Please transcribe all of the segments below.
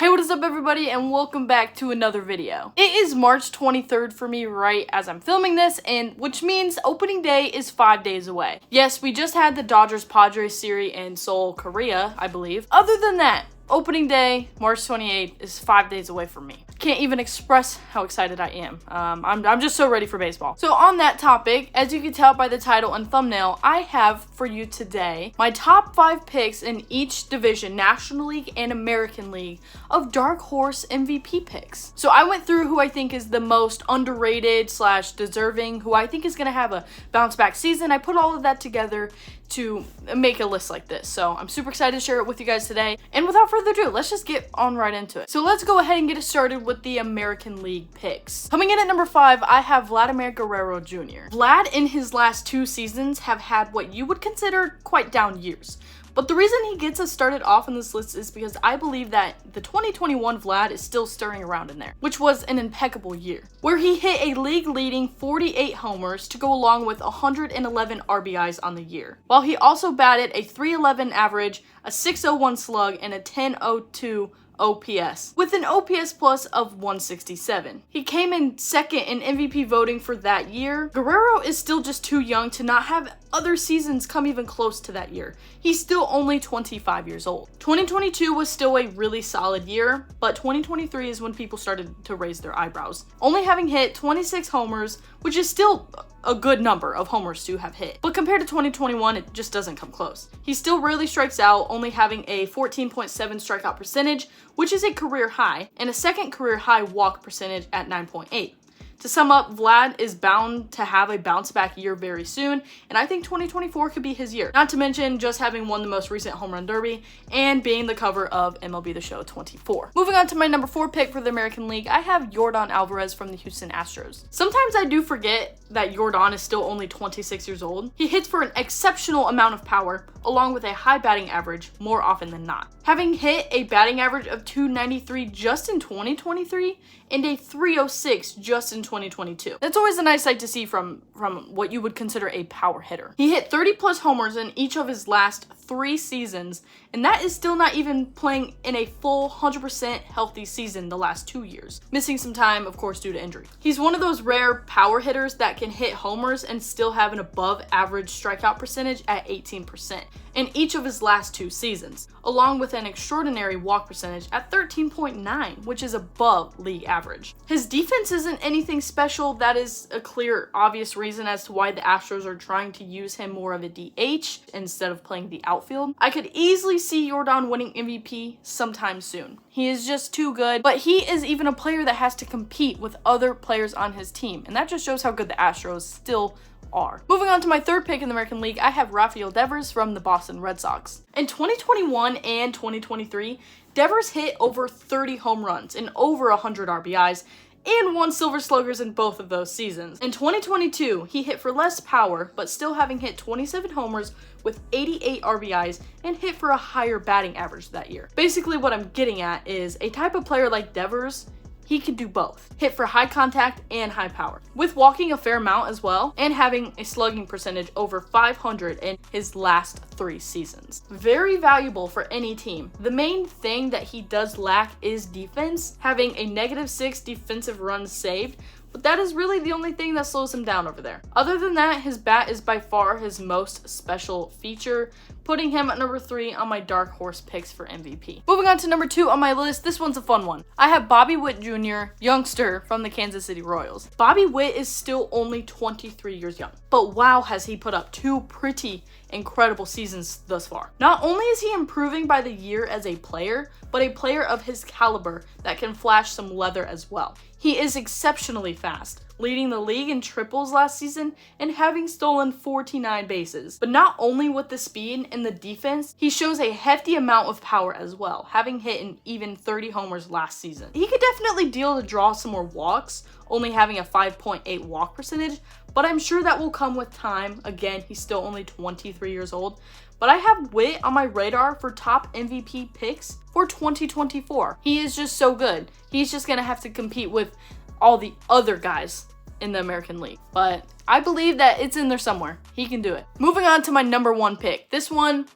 Hey, what is up everybody, and welcome back to another video. It is March 23rd for me right as I'm filming this, and which means opening day is 5 days away. Yes, we just had the Dodgers-Padres series in Seoul, Korea, I believe. Other than that, opening day, March 28th, is 5 days away from me. Can't even express how excited I am. I'm just so ready for baseball. So on that topic, as you can tell by the title and thumbnail, I have for you today my top 5 picks in each division, National League and American League, of Dark Horse MVP picks. So I went through who I think is the most underrated / deserving, who I think is going to have a bounce back season. I put all of that together to make a list like this. So I'm super excited to share it with you guys today. And without further ado, let's just get on right into it. So let's go ahead and get it started with the American League picks. Coming in at number 5, I have Vladimir Guerrero Jr. Vlad in his last 2 seasons have had what you would consider quite down years. But the reason he gets us started off on this list is because I believe that the 2021 Vlad is still stirring around in there, which was an impeccable year, where he hit a league-leading 48 homers to go along with 111 RBIs on the year, while he also batted a .311 average, a .601 slug, and a .1002 OPS, with an OPS plus of 167. He came in second in MVP voting for that year. Guerrero is still just too young to not have other seasons come even close to that year. He's still only 25 years old. 2022 was still a really solid year, but 2023 is when people started to raise their eyebrows. Only having hit 26 homers, which is still a good number of homers to have hit. But compared to 2021, it just doesn't come close. He still rarely strikes out, only having a 14.7 strikeout percentage, which is a career high, and a second career high walk percentage at 9.8. To sum up, Vlad is bound to have a bounce back year very soon, and I think 2024 could be his year. Not to mention just having won the most recent home run derby and being the cover of MLB The Show 24. Moving on to my number 4 pick for the American League, I have Yordan Alvarez from the Houston Astros. Sometimes I do forget that Yordan is still only 26 years old. He hits for an exceptional amount of power, along with a high batting average more often than not. Having hit a batting average of .293 just in 2023 and a .306 just in 2022. That's always a nice sight to see from what you would consider a power hitter. He hit 30 plus homers in each of his last 3 seasons, and that is still not even playing in a full 100% healthy season the last 2 years. Missing some time, of course, due to injury. He's one of those rare power hitters that can hit homers and still have an above average strikeout percentage at 18% in each of his last 2 seasons, along with an extraordinary walk percentage at 13.9, which is above league average. His defense isn't anything special. That is a clear, obvious reason as to why the Astros are trying to use him more of a DH instead of playing the outfield. I could easily see Yordan winning MVP sometime soon. He is just too good, but he is even a player that has to compete with other players on his team, and that just shows how good the Astros still are. Moving on to my 3rd pick in the American League, I have Rafael Devers from the Boston Red Sox. In 2021 and 2023, Devers hit over 30 home runs and over 100 RBIs and won Silver Sluggers in both of those seasons. In 2022, he hit for less power, but still having hit 27 homers with 88 RBIs and hit for a higher batting average that year. Basically what I'm getting at is a type of player like Devers, he can do both. Hit for high contact and high power, with walking a fair amount as well, and having a slugging percentage over 500 in his last 3 seasons. Very valuable for any team. The main thing that he does lack is defense, having a -6 defensive runs saved, but that is really the only thing that slows him down over there. Other than that, his bat is by far his most special feature, putting him at number 3 on my Dark Horse picks for MVP. Moving on to number 2 on my list, this one's a fun one. I have Bobby Witt Jr., youngster from the Kansas City Royals. Bobby Witt is still only 23 years young, but wow, has he put up 2 pretty incredible seasons thus far. Not only is he improving by the year as a player, but a player of his caliber that can flash some leather as well. He is exceptionally fast, leading the league in triples last season and having stolen 49 bases. But not only with the speed and the defense, he shows a hefty amount of power as well, having hit an even 30 homers last season. He could definitely deal to draw some more walks, only having a 5.8 walk percentage, but I'm sure that will come with time. Again, he's still only 23 years old. But I have Witt on my radar for top MVP picks for 2024. He is just so good. He's just gonna have to compete with all the other guys in the American League. But I believe that it's in there somewhere. He can do it. Moving on to my number 1 pick. This one,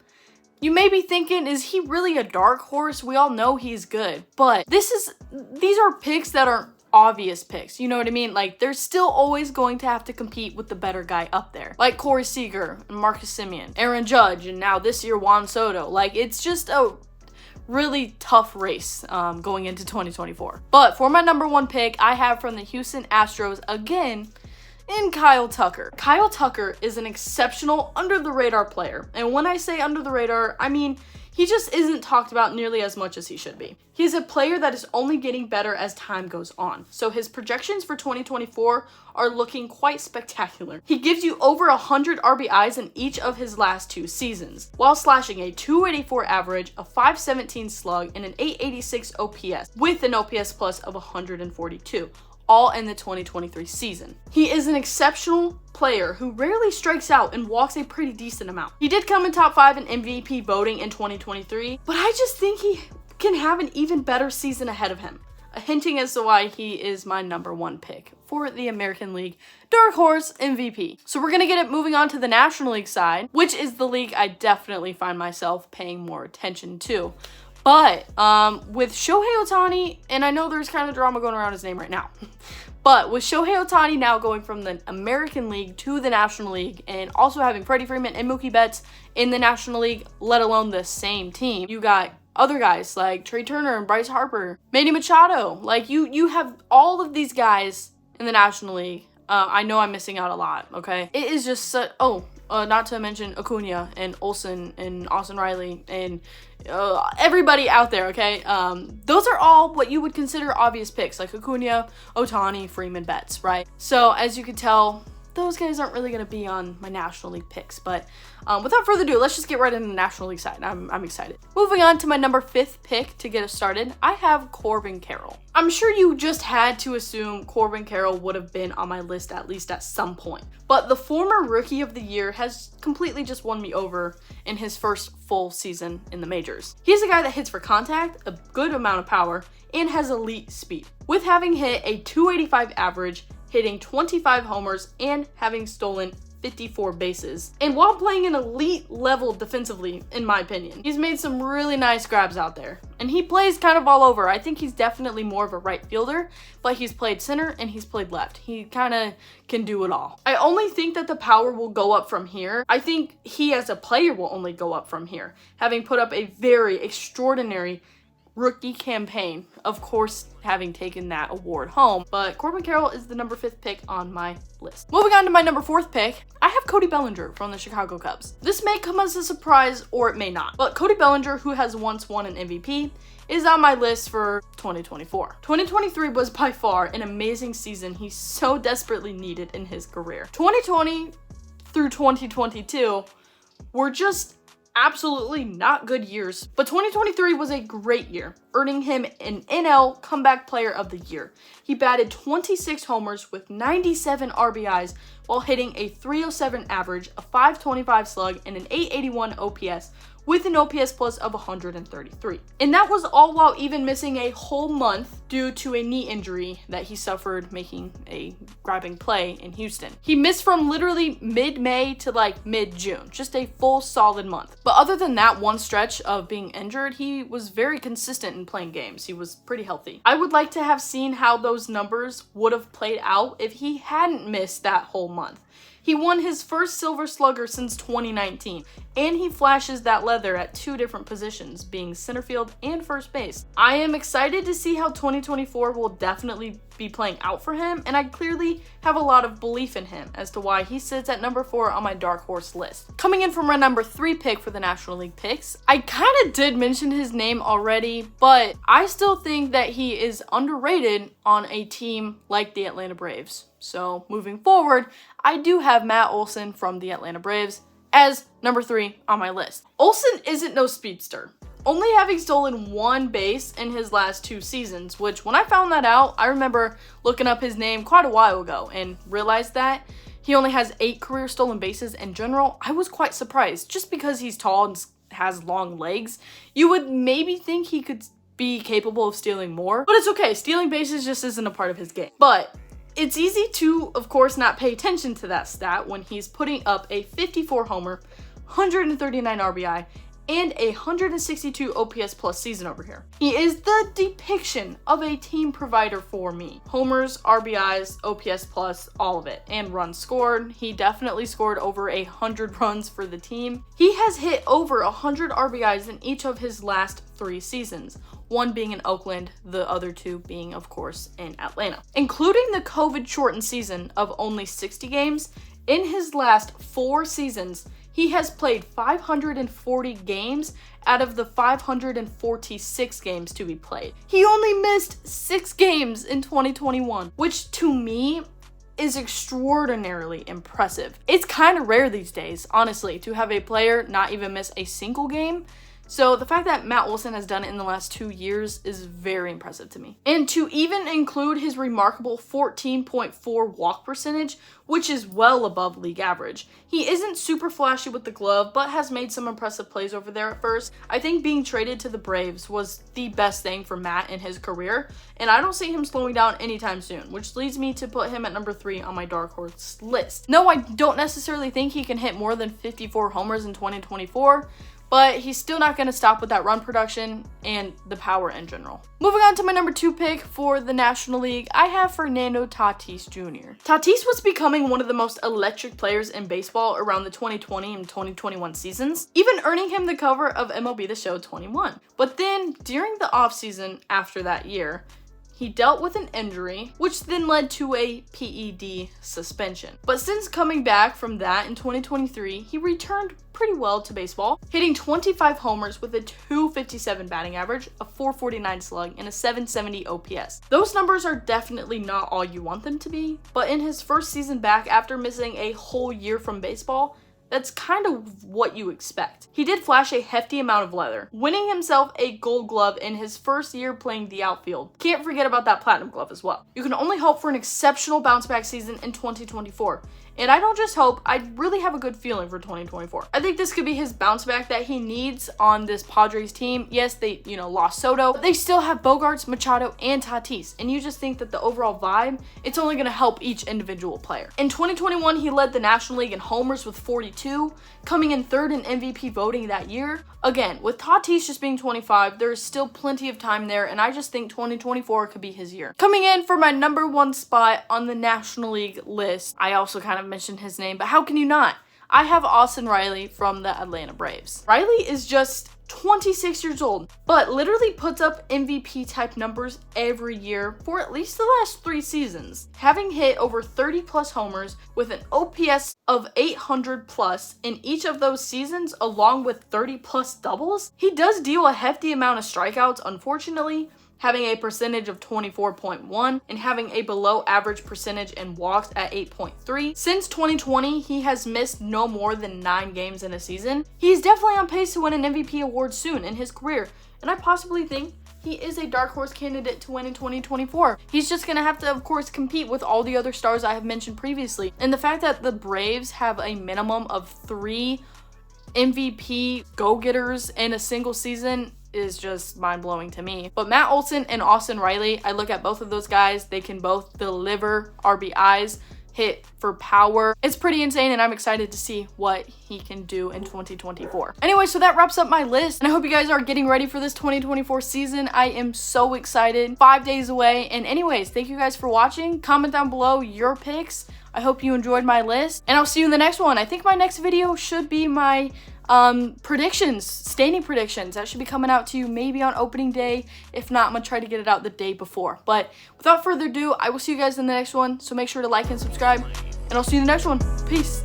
You may be thinking, is he really a dark horse? We all know he's good, but these are picks that aren't obvious picks. You know what I mean? Like, they're still always going to have to compete with the better guy up there. Like Corey Seager and Marcus Semien, Aaron Judge, and now this year Juan Soto. Like, it's just a really tough race going into 2024. But for my number one pick, I have from the Houston Astros again, in Kyle Tucker. Kyle Tucker is an exceptional under-the-radar player. And when I say under the radar, I mean he just isn't talked about nearly as much as he should be. He's a player that is only getting better as time goes on. So his projections for 2024 are looking quite spectacular. He gives you over 100 RBIs in each of his last 2 seasons, while slashing a 284 average, a 517 slug, and an 886 OPS, with an OPS plus of 142. All in the 2023 season. He is an exceptional player who rarely strikes out and walks a pretty decent amount. He did come in top 5 in MVP voting in 2023, but I just think he can have an even better season ahead of him, hinting as to why he is my number one pick for the American League Dark Horse MVP. So we're gonna get it moving on to the National League side, which is the league I definitely find myself paying more attention to. But with Shohei Ohtani, and I know there's kind of drama going around his name right now, but with Shohei Ohtani now going from the American League to the National League, and also having Freddie Freeman and Mookie Betts in the National League, let alone the same team, you got other guys like Trey Turner and Bryce Harper, Manny Machado. Like, you have all of these guys in the National League. I know I'm missing out a lot, okay? It is just such, not to mention Acuna and Olsen and Austin Riley and everybody out there, okay? Those are all what you would consider obvious picks, like Acuna, Ohtani, Freeman, Betts, right? So as you can tell, those guys aren't really going to be on my National League picks. But without further ado, let's just get right into the National League side. I'm excited. Moving on to my number 5th pick to get us started, I have Corbin Carroll. I'm sure you just had to assume Corbin Carroll would have been on my list at least at some point. But the former Rookie of the Year has completely just won me over in his first full season in the majors. He's a guy that hits for contact, a good amount of power, and has elite speed. With having hit a 285 average, hitting 25 homers, and having stolen 54 bases. And while playing an elite level defensively, in my opinion, he's made some really nice grabs out there. And he plays kind of all over. I think he's definitely more of a right fielder, but he's played center and he's played left. He kind of can do it all. I only think that the power will go up from here. I think he as a player will only go up from here, having put up a very extraordinary rookie campaign, of course, having taken that award home. But Corbin Carroll is the number 5th pick on my list. Moving on to my number 4th pick, I have Cody Bellinger from the Chicago Cubs. This may come as a surprise or it may not, but Cody Bellinger, who has once won an MVP, is on my list for 2024. 2023 was by far an amazing season he so desperately needed in his career. 2020 through 2022 were just absolutely not good years, but 2023 was a great year, earning him an NL Comeback Player of the Year. He batted 26 homers with 97 RBIs while hitting a 307 average, a 525 slug, and an 881 OPS, with an OPS plus of 133. And that was all while even missing a whole month due to a knee injury that he suffered making a grabbing play in Houston. He missed from literally mid-May to like mid-June, just a full solid month. But other than that one stretch of being injured, he was very consistent in playing games. He was pretty healthy. I would like to have seen how those numbers would have played out if he hadn't missed that whole month. He won his first Silver Slugger since 2019, and he flashes that leather at 2 different positions, being center field and first base. I am excited to see how 2024 will definitely be playing out for him, and I clearly have a lot of belief in him as to why he sits at number 4 on my dark horse list. Coming in from my number 3 pick for the National League picks, I kind of did mention his name already, but I still think that he is underrated on a team like the Atlanta Braves. So moving forward, I do have Matt Olson from the Atlanta Braves as number 3 on my list. Olson isn't no speedster, only having stolen 1 base in his last 2 seasons, which when I found that out, I remember looking up his name quite a while ago and realized that he only has 8 career stolen bases in general. I was quite surprised. Just because he's tall and has long legs, you would maybe think he could be capable of stealing more, but it's okay. Stealing bases just isn't a part of his game. But it's easy to, of course, not pay attention to that stat when he's putting up a 54 homer, 139 RBI, and a 162 OPS plus season over here. He is the depiction of a team provider for me. Homers, RBIs, OPS plus, all of it. And runs scored. He definitely scored over 100 runs for the team. He has hit over 100 RBIs in each of his last 3 seasons. One being in Oakland, the other 2 being, of course, in Atlanta. Including the COVID-shortened season of only 60 games, in his last 4 seasons, he has played 540 games out of the 546 games to be played. He only missed 6 games in 2021, which to me is extraordinarily impressive. It's kind of rare these days, honestly, to have a player not even miss a single game. So the fact that Matt Olson has done it in the last 2 years is very impressive to me. And to even include his remarkable 14.4 walk percentage, which is well above league average. He isn't super flashy with the glove, but has made some impressive plays over there at first. I think being traded to the Braves was the best thing for Matt in his career, and I don't see him slowing down anytime soon, which leads me to put him at number 3 on my dark horse list. No, I don't necessarily think he can hit more than 54 homers in 2024, but he's still not going to stop with that run production and the power in general. Moving on to my number 2 pick for the National League, I have Fernando Tatis Jr. Tatis was becoming one of the most electric players in baseball around the 2020 and 2021 seasons, even earning him the cover of MLB The Show 21. But then, during the offseason after that year, he dealt with an injury, which then led to a PED suspension. But since coming back from that in 2023, he returned pretty well to baseball, hitting 25 homers with a 257 batting average, a 449 slug, and a 770 OPS. Those numbers are definitely not all you want them to be, but in his first season back after missing a whole year from baseball, that's kind of what you expect. He did flash a hefty amount of leather, winning himself a gold glove in his first year playing the outfield. Can't forget about that platinum glove as well. You can only hope for an exceptional bounce back season in 2024. And I don't just hope, I really have a good feeling for 2024. I think this could be his bounce back that he needs on this Padres team. Yes, they, lost Soto, but they still have Bogarts, Machado, and Tatis. And you just think that the overall vibe, it's only going to help each individual player. In 2021, he led the National League in homers with 42, coming in 3rd in MVP voting that year. Again, with Tatis just being 25, there is still plenty of time there, and I just think 2024 could be his year. Coming in for my number 1 spot on the National League list, I also kind of mentioned his name, but how can you not? I have Austin Riley from the Atlanta Braves. Riley is just 26 years old, but literally puts up MVP type numbers every year for at least the last 3 seasons, having hit over 30 plus homers with an OPS of 800 plus in each of those seasons, along with 30 plus doubles. He does deal a hefty amount of strikeouts, unfortunately, having a percentage of 24.1 and having a below average percentage in walks at 8.3. Since 2020, he has missed no more than 9 games in a season. He's definitely on pace to win an MVP award soon in his career, and I possibly think he is a dark horse candidate to win in 2024. He's just going to have to, of course, compete with all the other stars I have mentioned previously. And the fact that the Braves have a minimum of 3 MVP go-getters in a single season is just mind-blowing to me. But Matt Olson and Austin Riley, I look at both of those guys. They can both deliver RBIs, hit for power. It's pretty insane, and I'm excited to see what he can do in 2024. Anyway, so that wraps up my list, and I hope you guys are getting ready for this 2024 season. I am so excited. 5 days away. And anyways, thank you guys for watching. Comment down below your picks. I hope you enjoyed my list, and I'll see you in the next one. I think my next video should be my standing predictions. That should be coming out to you maybe on opening day. If not, I'm gonna try to get it out the day before. But without further ado, I will see you guys in the next one. So make sure to like and subscribe, and I'll see you in the next one. Peace.